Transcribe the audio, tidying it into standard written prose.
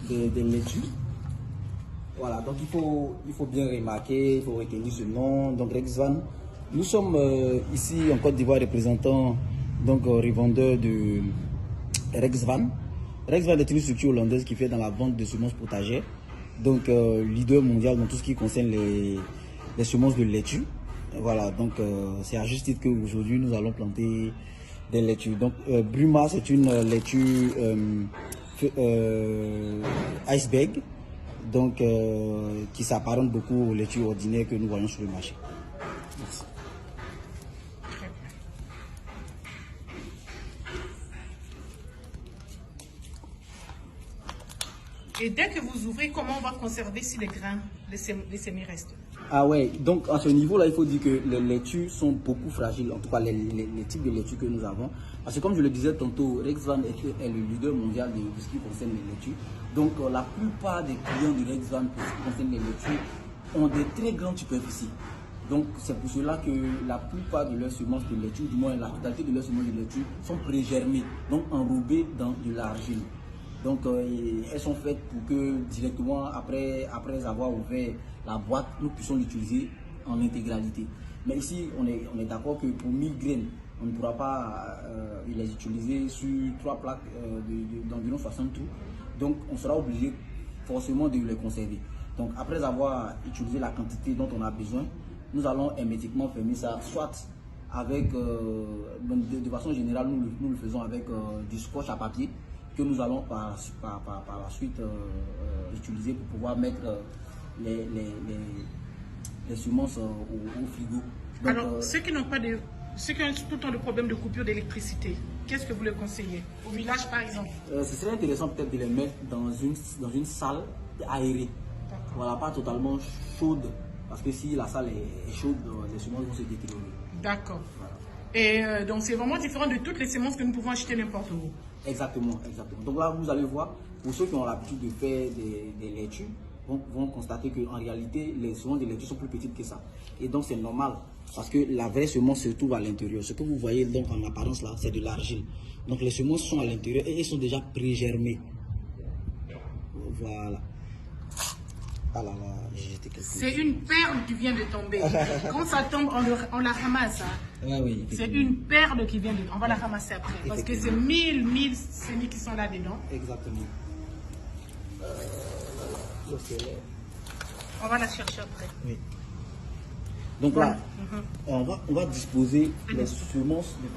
Des laitues. Voilà, donc il faut bien remarquer, il faut retenir ce nom. Donc Rexvan, nous sommes ici en Côte d'Ivoire représentant donc revendeur de Rexvan. Rexvan est une structure hollandaise qui fait dans la vente de semences potagères. Donc leader mondial dans tout ce qui concerne les semences de laitue. Voilà, donc c'est à juste titre qu'aujourd'hui nous allons planter des laitues. Donc Bruma, c'est une laitue iceberg, donc qui s'apparente beaucoup aux laitues ordinaires que nous voyons sur le marché. Merci. Et dès que vous ouvrez, comment on va conserver si les grains, les semis restent? Ah ouais, donc à ce niveau-là, il faut dire que les laitues sont beaucoup fragiles, en tout cas les types de laitues que nous avons. Parce que comme je le disais tantôt, Rexvan est le leader mondial de ce qui concerne les laitues. Donc la plupart des clients de Rexvan pour ce qui concerne les laitues ont des très grandes superficies. Donc c'est pour cela que la plupart de leurs semences de laitue, du moins la totalité de leurs semences de laitue, sont pré-germées, donc enrobées dans de l'argile. Donc elles sont faites pour que directement après avoir ouvert la boîte, nous puissions l'utiliser en intégralité. Mais ici, on est d'accord que pour 1000 graines, on ne pourra pas les utiliser sur 3 plaques d'environ 60 trous. Donc on sera obligé forcément de les conserver. Donc après avoir utilisé la quantité dont on a besoin, nous allons hermétiquement fermer ça, soit avec, de façon générale, nous le faisons avec du scotch à papier, que nous allons par la suite utiliser pour pouvoir mettre les semences au frigo. Donc, alors, ceux qui n'ont pas de... Ceux qui ont tout le temps le problème de coupure d'électricité, qu'est-ce que vous leur conseillez? Au village, par exemple? Ce serait intéressant peut-être de les mettre dans une salle aérée. Voilà, pas totalement chaude, parce que si la salle est chaude, les semences vont se détériorer. D'accord. Voilà. Et donc, c'est vraiment différent de toutes les semences que nous pouvons acheter n'importe où. Exactement, exactement. Donc là, vous allez voir, pour ceux qui ont l'habitude de faire des laitues, vont constater qu'en réalité, les semences de laitue sont plus petites que ça. Et donc, c'est normal, parce que la vraie semence se trouve à l'intérieur. Ce que vous voyez donc en apparence là, c'est de l'argile. Donc, les semences sont à l'intérieur et elles sont déjà pré-germées. Voilà. Ah là là, j'ai jeté quelque chose. C'est une perle qui vient de tomber. Quand ça tombe, on la ramasse. Hein. Ah oui, c'est une perle qui vient de... On va la ramasser après. Parce que c'est 1000 semis qui sont là-dedans. Exactement. On va la chercher après. Oui. Donc là, on va disposer les semences de